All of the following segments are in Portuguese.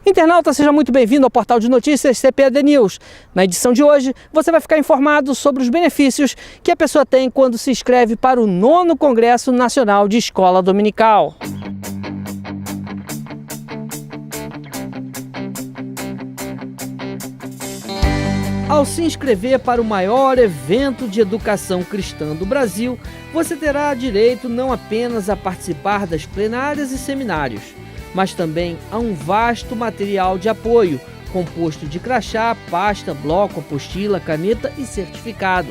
Internauta, seja muito bem-vindo ao portal de notícias CPAD News. Na edição de hoje, você vai ficar informado sobre os benefícios que a pessoa tem quando se inscreve para o 9º Congresso Nacional de Escola Dominical. Ao se inscrever para o maior evento de educação cristã do Brasil, você terá direito não apenas a participar das plenárias e seminários, mas também a um vasto material de apoio, composto de crachá, pasta, bloco, apostila, caneta e certificado.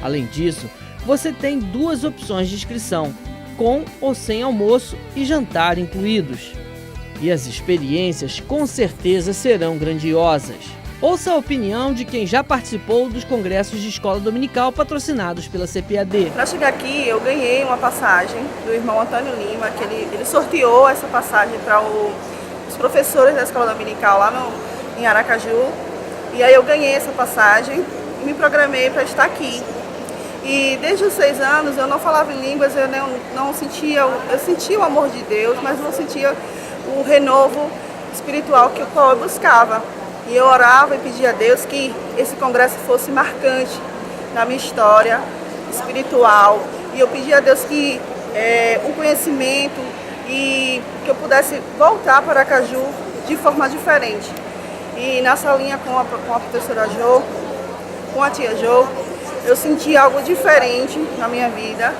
Além disso, você tem 2 opções de inscrição, com ou sem almoço e jantar incluídos. E as experiências com certeza serão grandiosas. Ouça a opinião de quem já participou dos congressos de escola dominical patrocinados pela CPAD. Para chegar aqui, eu ganhei uma passagem do irmão Antônio Lima, que ele sorteou essa passagem para os professores da escola dominical lá em Aracaju. E aí eu ganhei essa passagem e me programei para estar aqui. E desde os 6 anos eu não falava em línguas, eu sentia o amor de Deus, mas não sentia o renovo espiritual que eu buscava. E eu orava e pedia a Deus que esse congresso fosse marcante na minha história espiritual. E eu pedia a Deus que o conhecimento e que eu pudesse voltar para Aracaju de forma diferente. E nessa linha com a professora Jo, com a tia Jo, eu senti algo diferente na minha vida.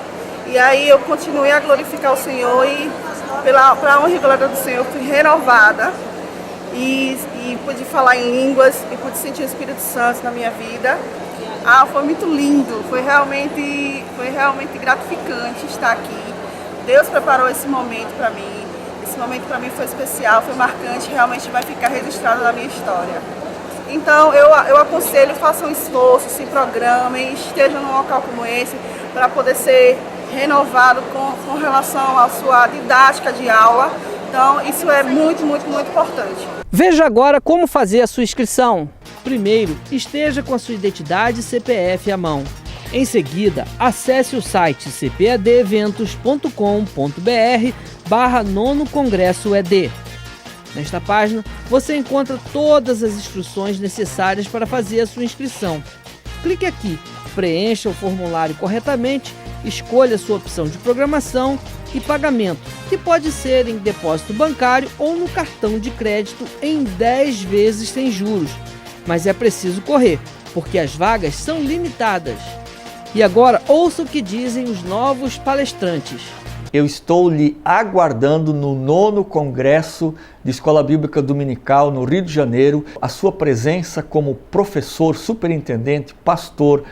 E aí eu continuei a glorificar o Senhor e para a honra e glória do Senhor fui renovada. E pude falar em línguas e pude sentir o Espírito Santo na minha vida. Foi muito lindo, foi realmente gratificante estar aqui. Deus preparou esse momento para mim. Esse momento para mim foi especial, foi marcante, realmente vai ficar registrado na minha história. Então eu aconselho, façam um esforço, se programem, estejam num local como esse para poder ser renovado com relação à sua didática de aula. Então isso é muito, muito, muito importante. Veja agora como fazer a sua inscrição. Primeiro, esteja com a sua identidade CPF à mão. Em seguida, acesse o site cpadeventos.com.br/9º Congresso ED. Nesta página, você encontra todas as instruções necessárias para fazer a sua inscrição. Clique aqui, preencha o formulário corretamente, escolha sua opção de programação e pagamento, que pode ser em depósito bancário ou no cartão de crédito em 10 vezes sem juros. Mas é preciso correr, porque as vagas são limitadas. E agora ouça o que dizem os novos palestrantes. Eu estou lhe aguardando no 9º Congresso de Escola Bíblica Dominical no Rio de Janeiro. A sua presença como professor, superintendente, pastor,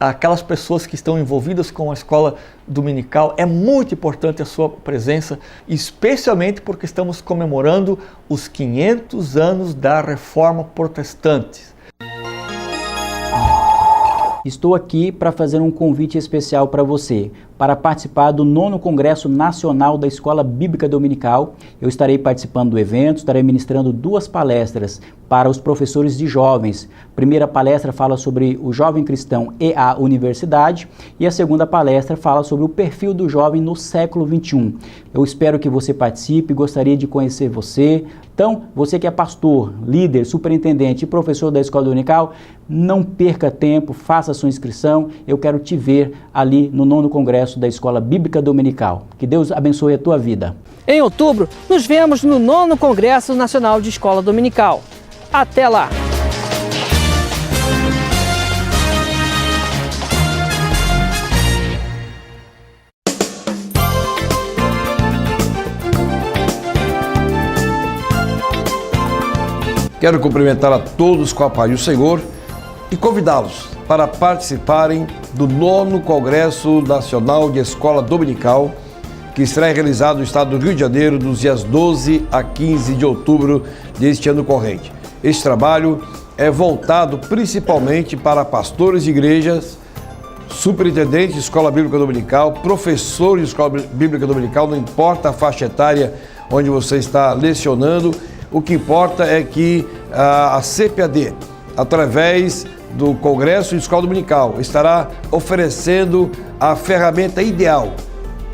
aquelas pessoas que estão envolvidas com a escola dominical, é muito importante a sua presença, especialmente porque estamos comemorando os 500 anos da Reforma Protestante. Estou aqui para fazer um convite especial para você, para participar do 9º Congresso Nacional da Escola Bíblica Dominical. Eu estarei participando do evento, estarei ministrando 2 palestras para os professores de jovens. A primeira palestra fala sobre o jovem cristão e a universidade, e a segunda palestra fala sobre o perfil do jovem no século XXI. Eu espero que você participe, gostaria de conhecer você. Então, você que é pastor, líder, superintendente e professor da Escola Dominical, não perca tempo, faça a sua inscrição. Eu quero te ver ali no 9º Congresso da Escola Bíblica Dominical. Que Deus abençoe a tua vida. Em outubro, nos vemos no 9º Congresso Nacional de Escola Dominical. Até lá! Quero cumprimentar a todos com a paz do Senhor e convidá-los para participarem do 9º Congresso Nacional de Escola Dominical, que será realizado no estado do Rio de Janeiro, dos dias 12 a 15 de outubro deste ano corrente. Este trabalho é voltado principalmente para pastores de igrejas, superintendentes de escola bíblica dominical, professores de escola bíblica dominical, não importa a faixa etária onde você está lecionando, o que importa é que a CPAD, através do Congresso de Escola Dominical, estará oferecendo a ferramenta ideal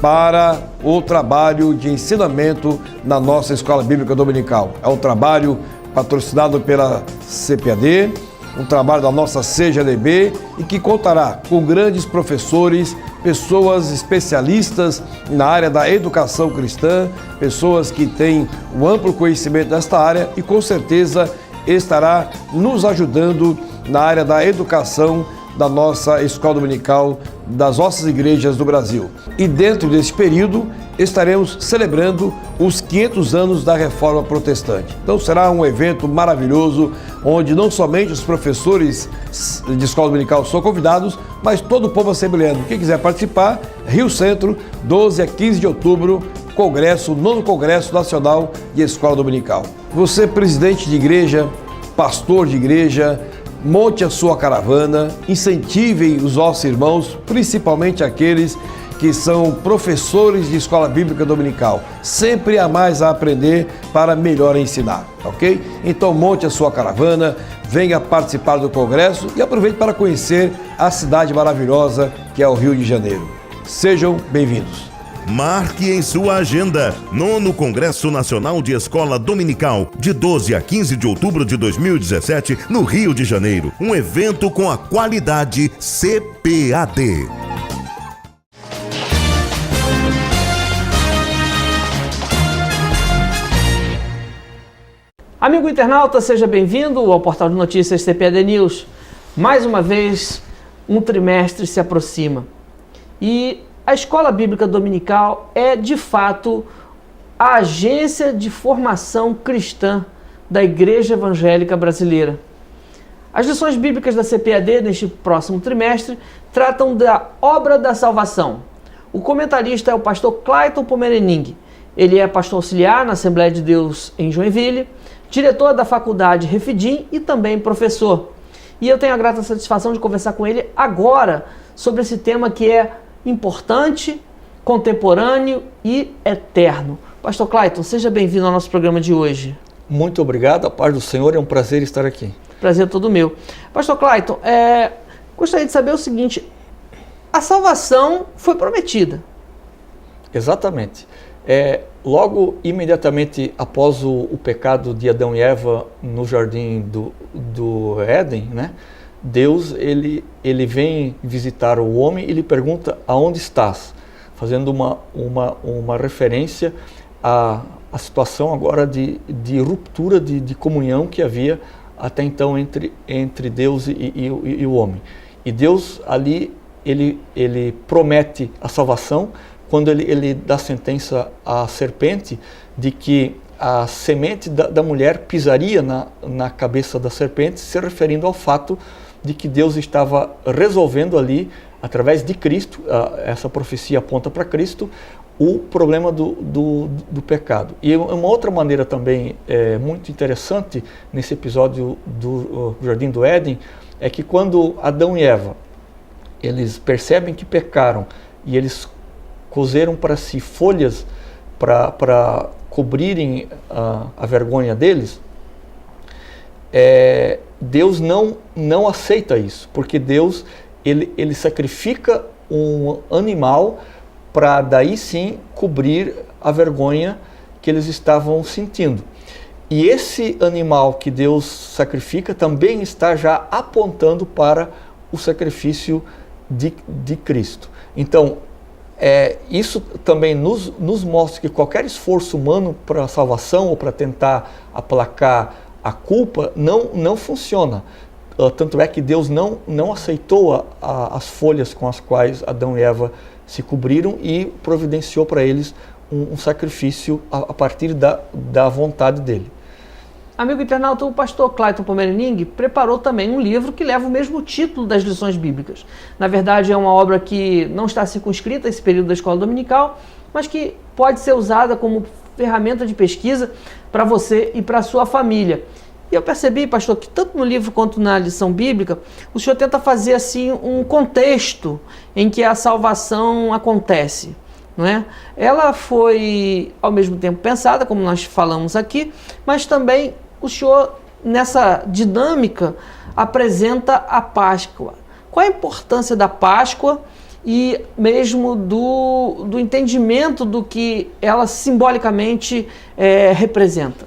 para o trabalho de ensinamento na nossa Escola Bíblica Dominical. É um trabalho patrocinado pela CPAD, um trabalho da nossa CGDB e que contará com grandes professores, pessoas especialistas na área da educação cristã, pessoas que têm um amplo conhecimento desta área e com certeza estará nos ajudando na área da educação da nossa escola dominical, das nossas igrejas do Brasil. E dentro desse período estaremos celebrando os 500 anos da Reforma Protestante. Então será um evento maravilhoso, onde não somente os professores de escola dominical são convidados, mas todo o povo assembleano. Quem quiser participar, Rio Centro, 12 a 15 de outubro, Congresso, 9º Congresso Nacional de Escola Dominical. Você, presidente de igreja, pastor de igreja, monte a sua caravana, incentivem os nossos irmãos, principalmente aqueles que são professores de escola bíblica dominical. Sempre há mais a aprender para melhor ensinar, ok? Então monte a sua caravana, venha participar do congresso e aproveite para conhecer a cidade maravilhosa que é o Rio de Janeiro. Sejam bem-vindos. Marque em sua agenda, 9º Congresso Nacional de Escola Dominical, de 12 a 15 de outubro de 2017, no Rio de Janeiro. Um evento com a qualidade CPAD. Amigo internauta, seja bem-vindo ao portal de notícias CPAD News. Mais uma vez, um trimestre se aproxima. E a Escola Bíblica Dominical é, de fato, a agência de formação cristã da Igreja Evangélica Brasileira. As lições bíblicas da CPAD neste próximo trimestre tratam da obra da salvação. O comentarista é o pastor Clayton Pomerening. Ele é pastor auxiliar na Assembleia de Deus em Joinville, diretor da faculdade Refidim e também professor. E eu tenho a grata satisfação de conversar com ele agora sobre esse tema que é importante, contemporâneo e eterno. Pastor Clayton, seja bem-vindo ao nosso programa de hoje. Muito obrigado, a paz do Senhor, é um prazer estar aqui. Prazer todo meu. Pastor Clayton, gostaria de saber o seguinte, a salvação foi prometida. Exatamente. Logo, imediatamente após o pecado de Adão e Eva no jardim do Éden, né? Deus ele vem visitar o homem e lhe pergunta: aonde estás? Fazendo uma referência à situação agora de ruptura de comunhão que havia até então entre Deus e o homem. E Deus ali ele promete a salvação quando ele dá sentença à serpente de que a semente da mulher pisaria na cabeça da serpente, se referindo ao fato de que Deus estava resolvendo ali, através de Cristo, essa profecia aponta para Cristo, o problema do pecado. E uma outra maneira também muito interessante nesse episódio do Jardim do Éden é que quando Adão e Eva eles percebem que pecaram e eles cozeram para si folhas para cobrirem a vergonha deles, Deus não aceita isso, porque Deus ele sacrifica um animal para daí sim cobrir a vergonha que eles estavam sentindo. E esse animal que Deus sacrifica também está já apontando para o sacrifício de Cristo. Então, isso também nos mostra que qualquer esforço humano para a salvação ou para tentar aplacar a culpa não funciona. Tanto é que Deus não aceitou as folhas com as quais Adão e Eva se cobriram e providenciou para eles um sacrifício a partir da vontade dele. Amigo internauta, o pastor Clayton Pomerening preparou também um livro que leva o mesmo título das lições bíblicas. Na verdade, é uma obra que não está circunscrita a esse período da escola dominical, mas que pode ser usada como ferramenta de pesquisa para você e para a sua família. E eu percebi, pastor, que tanto no livro quanto na lição bíblica, o senhor tenta fazer assim um contexto em que a salvação acontece. Não é? Ela foi ao mesmo tempo pensada, como nós falamos aqui, mas também o senhor, nessa dinâmica, apresenta a Páscoa. Qual a importância da Páscoa e mesmo do entendimento do que ela simbolicamente representa.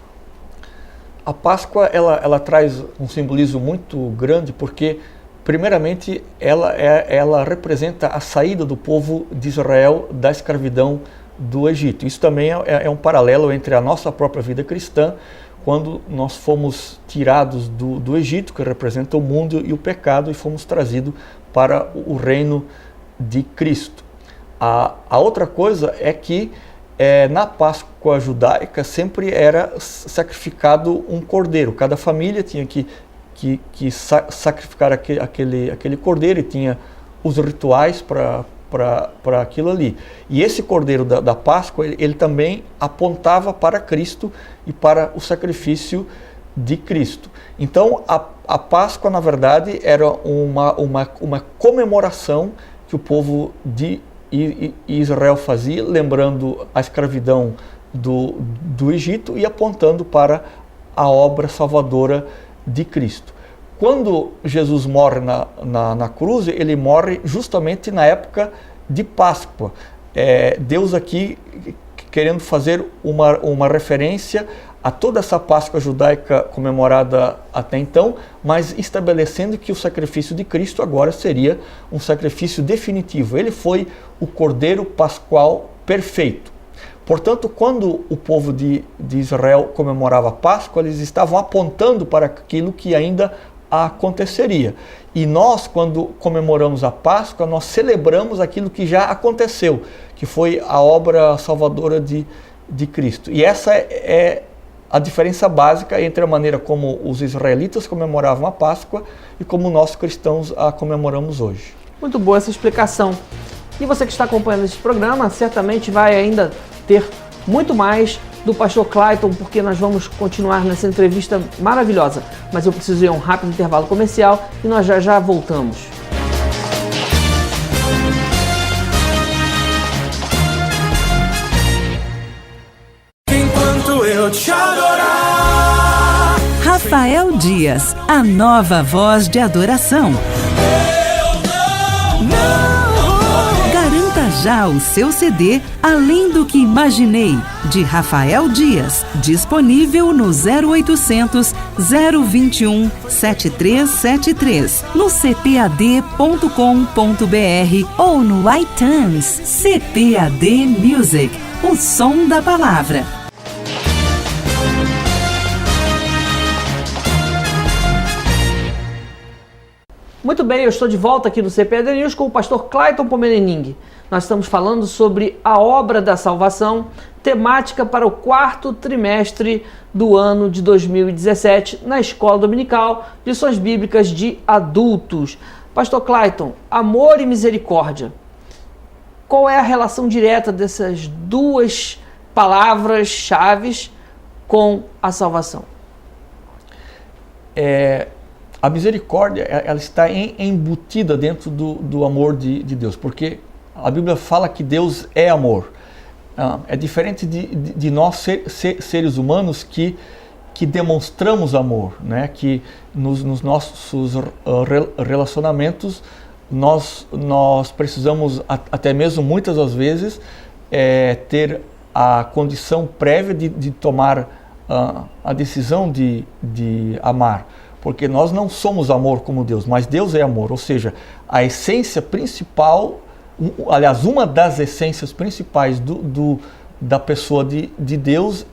A Páscoa ela traz um simbolismo muito grande porque, primeiramente, ela representa a saída do povo de Israel da escravidão do Egito. Isso também é um paralelo entre a nossa própria vida cristã, quando nós fomos tirados do Egito, que representa o mundo e o pecado, e fomos trazidos para o reino de Cristo. A outra coisa é que na Páscoa judaica sempre era sacrificado um cordeiro. Cada família tinha que sacrificar aquele cordeiro e tinha os rituais para aquilo ali. E esse cordeiro da Páscoa, ele também apontava para Cristo e para o sacrifício de Cristo. Então, a Páscoa, na verdade, era uma comemoração que o povo de Israel fazia, lembrando a escravidão do Egito e apontando para a obra salvadora de Cristo. Quando Jesus morre na cruz, ele morre justamente na época de Páscoa. Deus aqui querendo fazer uma referência a toda essa Páscoa judaica comemorada até então, mas estabelecendo que o sacrifício de Cristo agora seria um sacrifício definitivo. Ele foi o Cordeiro Pascual perfeito. Portanto, quando o povo de Israel comemorava a Páscoa, eles estavam apontando para aquilo que ainda aconteceria. E nós, quando comemoramos a Páscoa, nós celebramos aquilo que já aconteceu, que foi a obra salvadora de Cristo. E essa é a diferença básica entre a maneira como os israelitas comemoravam a Páscoa e como nós cristãos a comemoramos hoje. Muito boa essa explicação. E você que está acompanhando esse programa, certamente vai ainda ter muito mais do pastor Clayton, porque nós vamos continuar nessa entrevista maravilhosa. Mas eu preciso ir a um rápido intervalo comercial e nós já voltamos. Enquanto eu te adorar. Rafael Dias, a nova voz de adoração. Garanta já o seu CD Além do que Imaginei, de Rafael Dias, disponível no 0800 021 7373, no cpad.com.br ou no iTunes. CPAD Music, o som da palavra. Muito bem, eu estou de volta aqui no CPAD News com o pastor Clayton Pomerening. Nós estamos falando sobre a obra da salvação, temática para o 4º trimestre do ano de 2017 na Escola Dominical, lições bíblicas de adultos. Pastor Clayton, amor e misericórdia. Qual é a relação direta dessas duas palavras-chave com a salvação? A misericórdia, ela está embutida dentro do amor de Deus, porque a Bíblia fala que Deus é amor. É diferente de nós seres humanos que demonstramos amor, né? Que nos nossos relacionamentos nós precisamos até mesmo muitas das vezes ter a condição prévia de tomar a decisão de amar. Porque nós não somos amor como Deus, mas Deus é amor. Ou seja, a essência principal, aliás, uma das essências principais da pessoa de Deus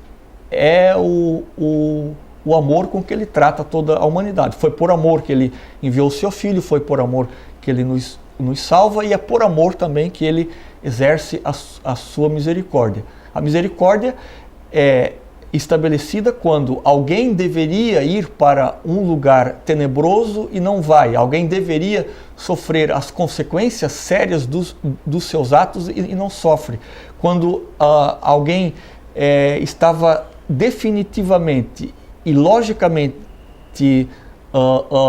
é o amor com que Ele trata toda a humanidade. Foi por amor que Ele enviou o Seu Filho, foi por amor que Ele nos salva e é por amor também que Ele exerce a Sua misericórdia. A misericórdia é estabelecida quando alguém deveria ir para um lugar tenebroso e não vai. Alguém deveria sofrer as consequências sérias dos seus atos e não sofre. Quando alguém estava definitivamente e logicamente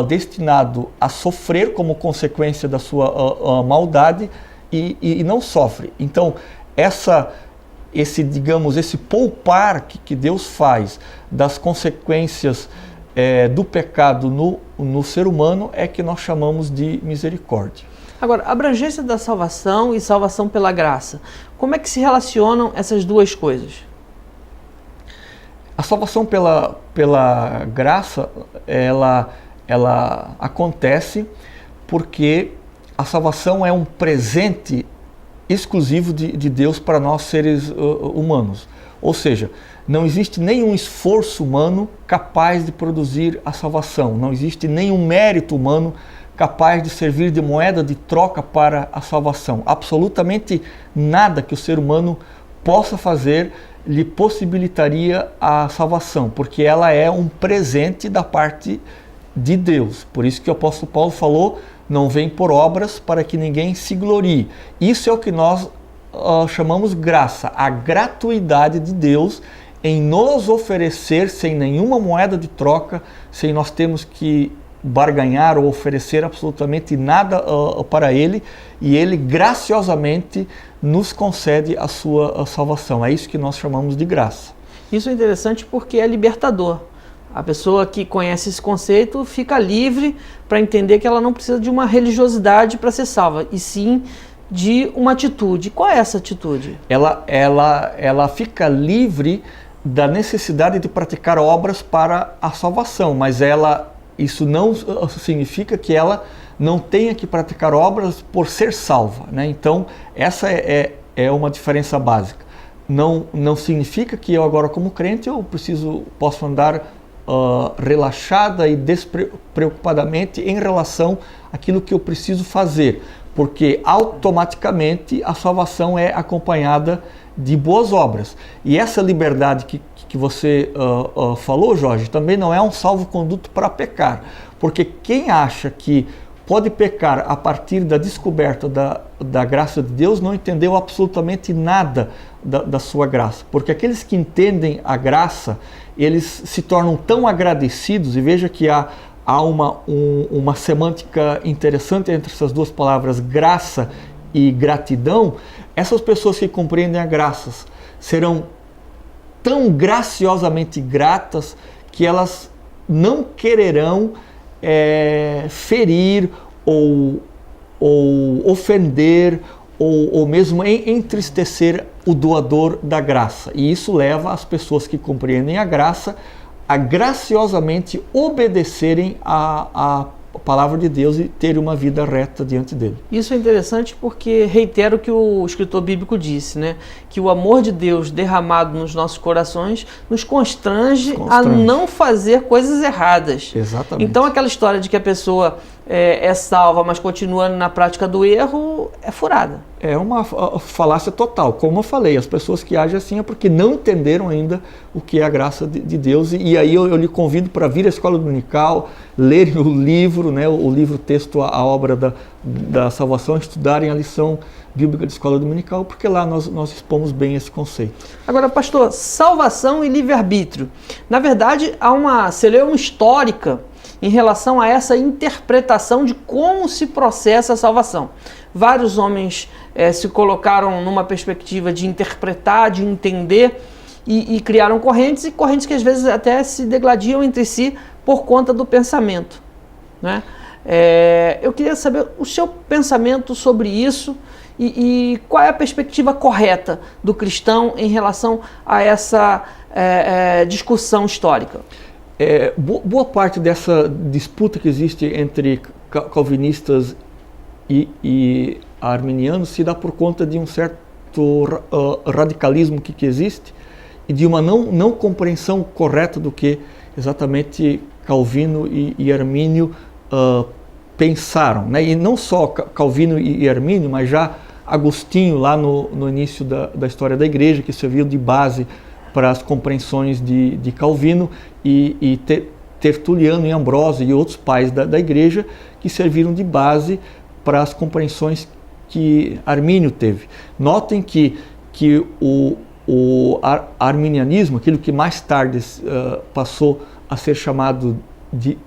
destinado a sofrer como consequência da sua maldade e não sofre. Então, esse poupar que Deus faz das consequências do pecado no ser humano é que nós chamamos de misericórdia. Agora, abrangência da salvação e salvação pela graça. Como é que se relacionam essas duas coisas? A salvação pela graça, ela acontece porque a salvação é um presente exclusivo de Deus para nós seres humanos. Ou seja, não existe nenhum esforço humano capaz de produzir a salvação. Não existe nenhum mérito humano capaz de servir de moeda de troca para a salvação. Absolutamente nada que o ser humano possa fazer lhe possibilitaria a salvação, porque ela é um presente da parte de Deus. Por isso que o apóstolo Paulo falou, não vem por obras para que ninguém se glorie. Isso é o que nós chamamos graça, a gratuidade de Deus em nos oferecer sem nenhuma moeda de troca, sem nós termos que barganhar ou oferecer absolutamente nada para Ele, e Ele graciosamente nos concede a sua salvação. É isso que nós chamamos de graça. Isso é interessante porque é libertador. A pessoa que conhece esse conceito fica livre para entender que ela não precisa de uma religiosidade para ser salva, e sim de uma atitude. Qual é essa atitude? Ela fica livre da necessidade de praticar obras para a salvação, mas isso não significa que ela não tenha que praticar obras por ser salva, né? Então, essa é uma diferença básica. Não significa que eu agora, como crente, posso andar relaxada e despreocupadamente em relação àquilo que eu preciso fazer, porque automaticamente a salvação é acompanhada de boas obras. E essa liberdade que você falou, Jorge, também não é um salvo-conduto para pecar, porque quem acha que pode pecar a partir da descoberta da graça de Deus não entendeu absolutamente nada da sua graça, porque aqueles que entendem a graça, eles se tornam tão agradecidos, e veja que há uma semântica interessante entre essas duas palavras, graça e gratidão. Essas pessoas que compreendem a graça serão tão graciosamente gratas que elas não quererão ferir ou ofender ou mesmo entristecer o doador da graça. E isso leva as pessoas que compreendem a graça a graciosamente obedecerem a palavra de Deus e terem uma vida reta diante dele. Isso é interessante porque reitera o que o escritor bíblico disse, né? Que o amor de Deus derramado nos nossos corações nos constrange a não fazer coisas erradas. Exatamente. Então aquela história de que a pessoa é salva, mas continua na prática do erro, é furada. É uma falácia total. Como eu falei, as pessoas que agem assim é porque não entenderam ainda o que é a graça de Deus. E aí eu lhe convido para vir à escola dominical, lerem o livro, né, o livro texto, a obra da salvação, estudarem a lição bíblica de escola dominical, porque lá nós expomos bem esse conceito. Agora, pastor, salvação e livre-arbítrio. Na verdade, há uma celeuma histórica em relação a essa interpretação de como se processa a salvação. Vários homens se colocaram numa perspectiva de interpretar, de entender, e criaram correntes, e correntes que às vezes até se degladiam entre si por conta do pensamento, né? Eu queria saber o seu pensamento sobre isso e qual é a perspectiva correta do cristão em relação a essa discussão histórica. Boa parte dessa disputa que existe entre calvinistas e arminianos se dá por conta de um certo radicalismo que existe e de uma não compreensão correta do que exatamente Calvino e Armínio pensaram, né? E não só Calvino e Armínio, mas já Agostinho lá no início da história da igreja, que serviu de base para as compreensões de Calvino, e Tertuliano e Ambrósio e outros pais da igreja que serviram de base para as compreensões que Armínio teve. Notem que o arminianismo, aquilo que mais tarde passou a ser chamado de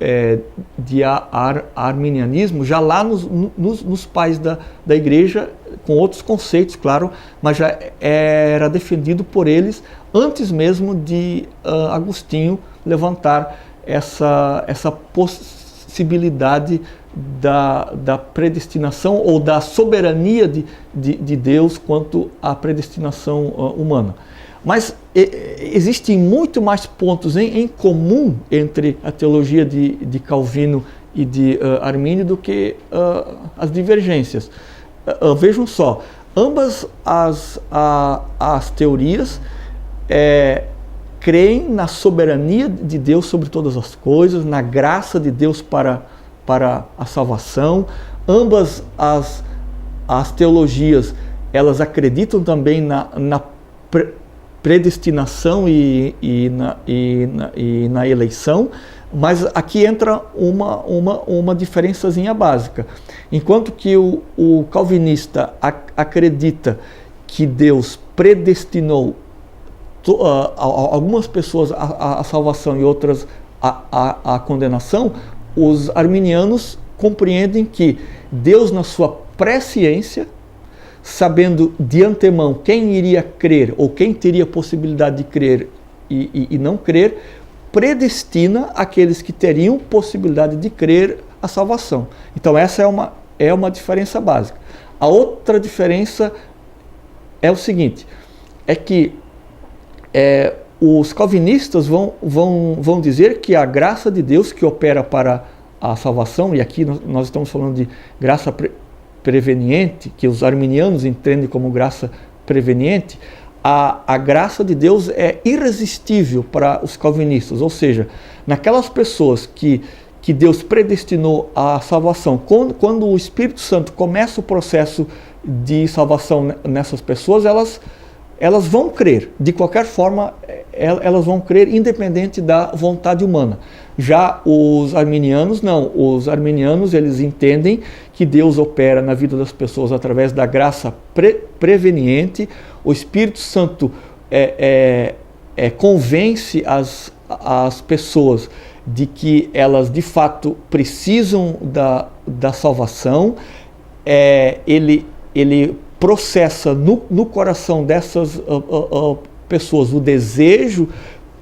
arminianismo, já lá nos pais da igreja, com outros conceitos, claro, mas já era defendido por eles antes mesmo de Agostinho levantar essa possibilidade da predestinação ou da soberania de Deus quanto à predestinação humana. Mas existem muito mais pontos em comum entre a teologia de Calvino e de Armínio do que as divergências. Vejam só, ambas as teorias creem na soberania de Deus sobre todas as coisas, na graça de Deus para a salvação. Ambas as teologias, elas acreditam também na predestinação e na eleição, mas aqui entra uma diferençazinha básica. Enquanto que o calvinista acredita que Deus predestinou algumas pessoas à salvação e outras à condenação, os arminianos compreendem que Deus, na sua presciência, sabendo de antemão quem iria crer ou quem teria possibilidade de crer e não crer, predestina aqueles que teriam possibilidade de crer a salvação. Então essa é uma diferença básica. A outra diferença é o seguinte, é que os calvinistas vão dizer que a graça de Deus que opera para a salvação, e aqui nós estamos falando de graça preveniente, que os arminianos entendem como graça preveniente, a graça de Deus é irresistível para os calvinistas, ou seja, naquelas pessoas que Deus predestinou à salvação, quando o Espírito Santo começa o processo de salvação nessas pessoas, elas vão crer, de qualquer forma, elas vão crer independente da vontade humana. Já os arminianos, não. Os arminianos, eles entendem que Deus opera na vida das pessoas através da graça preveniente. O Espírito Santo convence as pessoas de que elas, de fato, precisam da salvação. Ele processa no coração dessas pessoas o desejo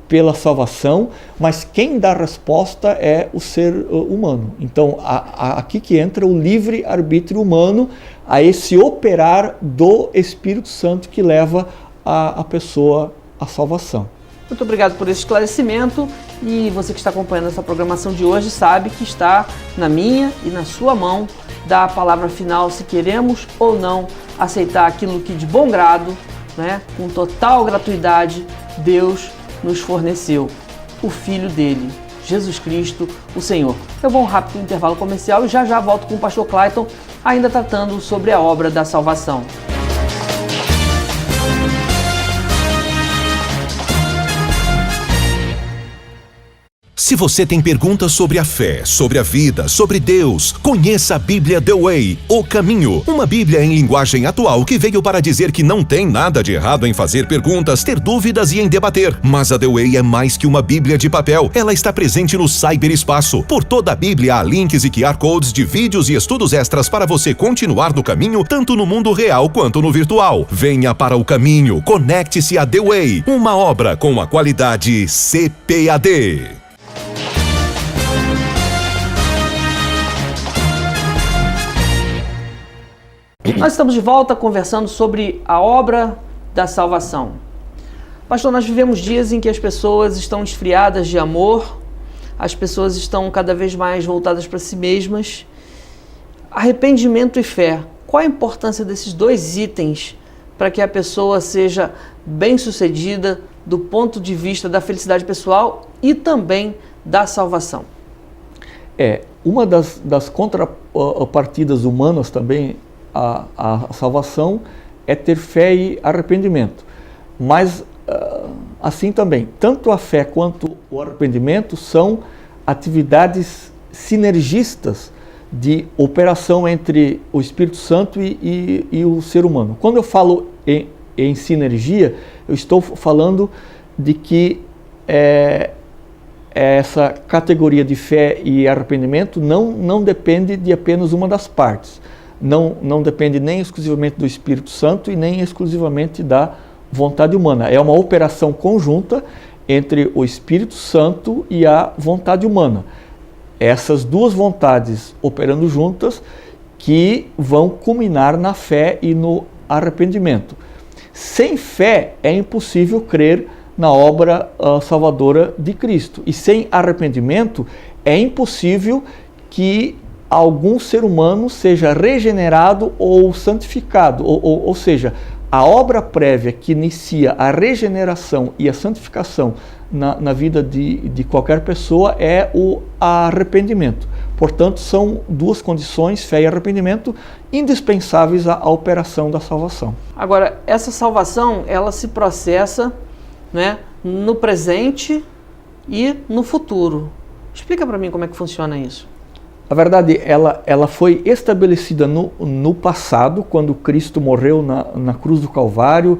pela salvação, mas quem dá a resposta é o ser humano. Então, aqui que entra o livre-arbítrio humano, a esse operar do Espírito Santo que leva a pessoa à salvação. Muito obrigado por esse esclarecimento, e você que está acompanhando essa programação de hoje sabe que está na minha e na sua mão dar a palavra final se queremos ou não aceitar aquilo que de bom grado, com total gratuidade, Deus nos forneceu, o Filho dele, Jesus Cristo, o Senhor. Eu vou um rápido intervalo comercial e já volto com o pastor Clayton, ainda tratando sobre a obra da salvação. Se você tem perguntas sobre a fé, sobre a vida, sobre Deus, conheça a Bíblia The Way, O Caminho. Uma Bíblia em linguagem atual que veio para dizer que não tem nada de errado em fazer perguntas, ter dúvidas e em debater. Mas a The Way é mais que uma Bíblia de papel. Ela está presente no cyberespaço. Por toda a Bíblia há links e QR Codes de vídeos e estudos extras para você continuar no caminho, tanto no mundo real quanto no virtual. Venha para o caminho, conecte-se a The Way, uma obra com a qualidade CPAD. Nós estamos de volta conversando sobre a obra da salvação. Pastor, nós vivemos dias em que as pessoas estão esfriadas de amor, as pessoas estão cada vez mais voltadas para si mesmas. Arrependimento e fé. Qual a importância desses dois itens para que a pessoa seja bem-sucedida do ponto de vista da felicidade pessoal e também da salvação? Uma das contrapartidas humanas também a salvação é ter fé e arrependimento. Mas assim também, tanto a fé quanto o arrependimento são atividades sinergistas de operação entre o Espírito Santo e o ser humano. Quando eu falo em sinergia, eu estou falando de que essa categoria de fé e arrependimento não depende de apenas uma das partes. Não depende nem exclusivamente do Espírito Santo e nem exclusivamente da vontade humana. É uma operação conjunta entre o Espírito Santo e a vontade humana. essas duas vontades operando juntas que vão culminar na fé e no arrependimento. Sem fé é impossível crer na obra salvadora de Cristo. E sem arrependimento é impossível que algum ser humano seja regenerado ou santificado. Ou seja, a obra prévia que inicia a regeneração e a santificação na vida de qualquer pessoa é o arrependimento. Portanto, são duas condições, fé e arrependimento, indispensáveis à operação da salvação. Agora, essa salvação, ela se processa, né, no presente e no futuro. Explica para mim como é que funciona isso. Na verdade, ela foi estabelecida no passado, quando Cristo morreu na cruz do Calvário,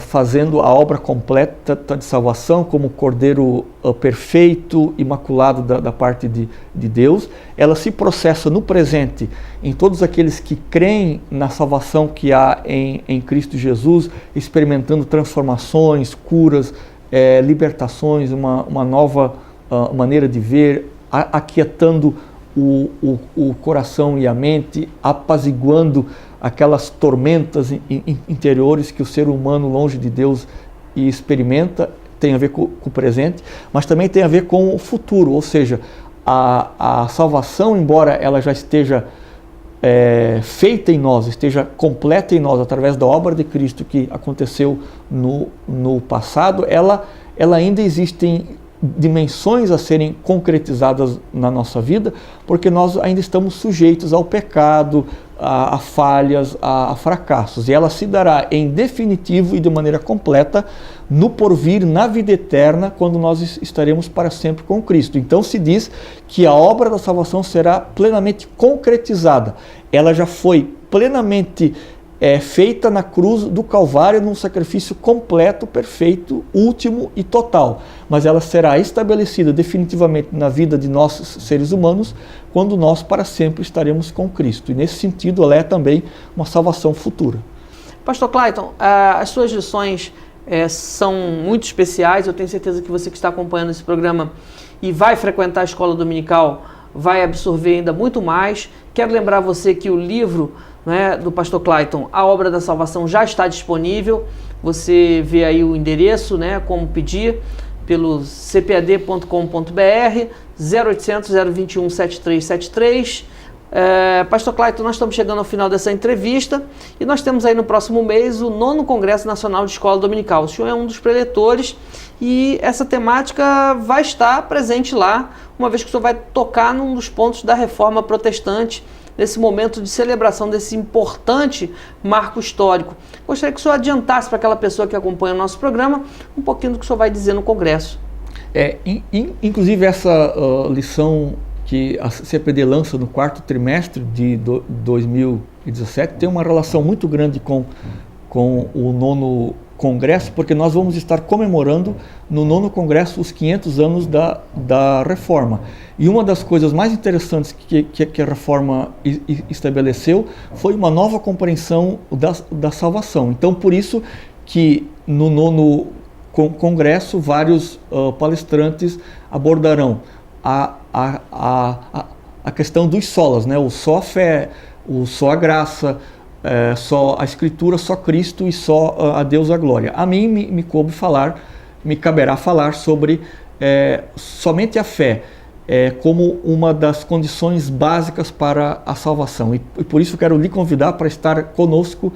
fazendo a obra completa de salvação como Cordeiro perfeito, imaculado da parte de Deus. Ela se processa no presente em todos aqueles que creem na salvação que há em Cristo Jesus, experimentando transformações, curas, libertações, uma nova maneira de ver, aquietando o coração e a mente, apaziguando aquelas tormentas interiores que o ser humano longe de Deus experimenta. Tem a ver com o presente, mas também tem a ver com o futuro, ou seja, a salvação, embora ela já esteja feita em nós, esteja completa em nós através da obra de Cristo que aconteceu no passado, ela ainda existe dimensões a serem concretizadas na nossa vida, porque nós ainda estamos sujeitos ao pecado, a falhas, a fracassos, e ela se dará em definitivo e de maneira completa no porvir, na vida eterna, quando nós estaremos para sempre com Cristo. Então se diz que a obra da salvação será plenamente concretizada. Ela já foi plenamente feita na cruz do Calvário, num sacrifício completo, perfeito, último e total. Mas ela será estabelecida definitivamente na vida de nós, seres humanos, quando nós para sempre estaremos com Cristo. E nesse sentido, ela é também uma salvação futura. Pastor Clayton, as suas lições são muito especiais. Eu tenho certeza que você que está acompanhando esse programa e vai frequentar a escola dominical vai absorver ainda muito mais. Quero lembrar você que o livro, né, do Pastor Clayton, A Obra da Salvação, já está disponível. Você vê aí o endereço, né, como pedir, pelo cpad.com.br, 0800 021 7373. Pastor Clayton, nós estamos chegando ao final dessa entrevista e nós temos aí no próximo mês o 9º Congresso Nacional de Escola Dominical. O senhor é um dos preletores e essa temática vai estar presente lá, uma vez que o senhor vai tocar num dos pontos da reforma protestante, nesse momento de celebração desse importante marco histórico. Gostaria que o senhor adiantasse para aquela pessoa que acompanha o nosso programa um pouquinho do que o senhor vai dizer no Congresso. Inclusive essa lição que a CPD lança no 4º trimestre de 2017 tem uma relação muito grande com o 9º Congresso, porque nós vamos estar comemorando no 9º Congresso os 500 anos da Reforma. E uma das coisas mais interessantes que a Reforma estabeleceu foi uma nova compreensão da salvação. Então, por isso que no 9º Congresso vários palestrantes abordarão a questão dos solas, né? O só a fé, o só a graça, só a Escritura, só Cristo e só a Deus a glória. A mim me caberá falar sobre somente a fé como uma das condições básicas para a salvação. E por isso quero lhe convidar para estar conosco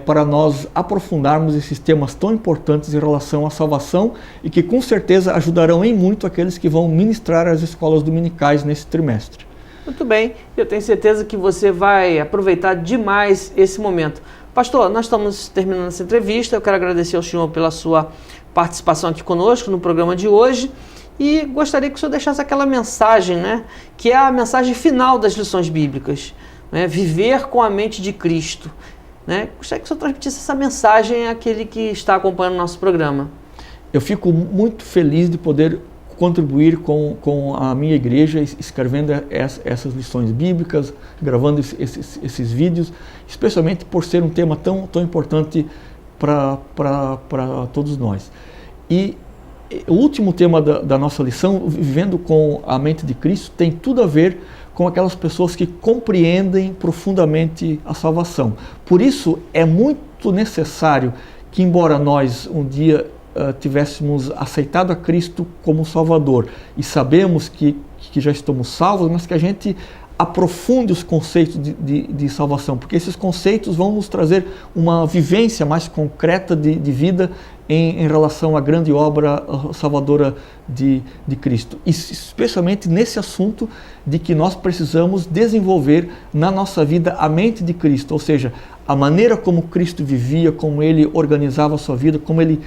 para nós aprofundarmos esses temas tão importantes em relação à salvação e que com certeza ajudarão em muito aqueles que vão ministrar as escolas dominicais nesse trimestre. Muito bem, eu tenho certeza que você vai aproveitar demais esse momento. Pastor, nós estamos terminando essa entrevista, eu quero agradecer ao senhor pela sua participação aqui conosco no programa de hoje e gostaria que o senhor deixasse aquela mensagem, né, que é a mensagem final das lições bíblicas, né, viver com a mente de Cristo. Né? Gostaria que o senhor transmitisse essa mensagem àquele que está acompanhando o nosso programa. Eu fico muito feliz de poder contribuir com a minha igreja, escrevendo essas lições bíblicas, gravando esses vídeos, especialmente por ser um tema tão importante para todos nós. E o último tema da nossa lição, vivendo com a mente de Cristo, tem tudo a ver com aquelas pessoas que compreendem profundamente a salvação. Por isso, é muito necessário que, embora nós um dia tivéssemos aceitado a Cristo como Salvador e sabemos que já estamos salvos, mas que a gente aprofunde os conceitos de salvação, porque esses conceitos vão nos trazer uma vivência mais concreta de vida em relação à grande obra salvadora de Cristo. E especialmente nesse assunto de que nós precisamos desenvolver na nossa vida a mente de Cristo, ou seja, a maneira como Cristo vivia, como Ele organizava a sua vida, como Ele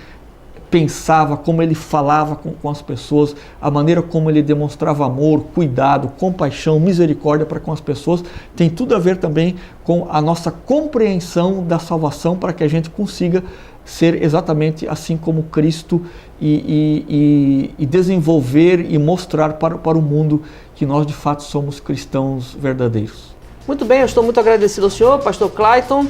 pensava, como Ele falava com as pessoas, a maneira como Ele demonstrava amor, cuidado, compaixão, misericórdia para com as pessoas, tem tudo a ver também com a nossa compreensão da salvação, para que a gente consiga ser exatamente assim como Cristo e desenvolver e mostrar para o mundo que nós de fato somos cristãos verdadeiros. Muito bem, eu estou muito agradecido ao senhor, pastor Clayton,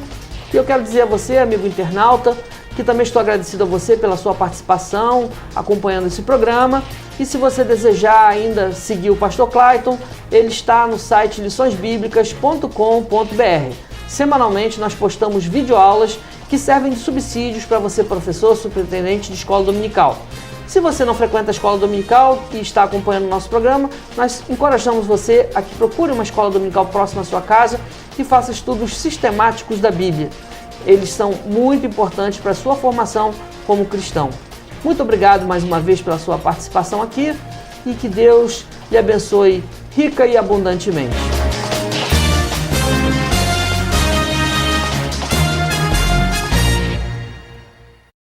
e eu quero dizer a você, amigo internauta, que também estou agradecido a você pela sua participação, acompanhando esse programa. E se você desejar ainda seguir o pastor Clayton, ele está no site liçõesbiblicas.com.br. Semanalmente nós postamos videoaulas que servem de subsídios para você, professor, superintendente de escola dominical. Se você não frequenta a escola dominical e está acompanhando o nosso programa, nós encorajamos você a que procure uma escola dominical próxima à sua casa e faça estudos sistemáticos da Bíblia. Eles são muito importantes para a sua formação como cristão. Muito obrigado mais uma vez pela sua participação aqui e que Deus lhe abençoe rica e abundantemente.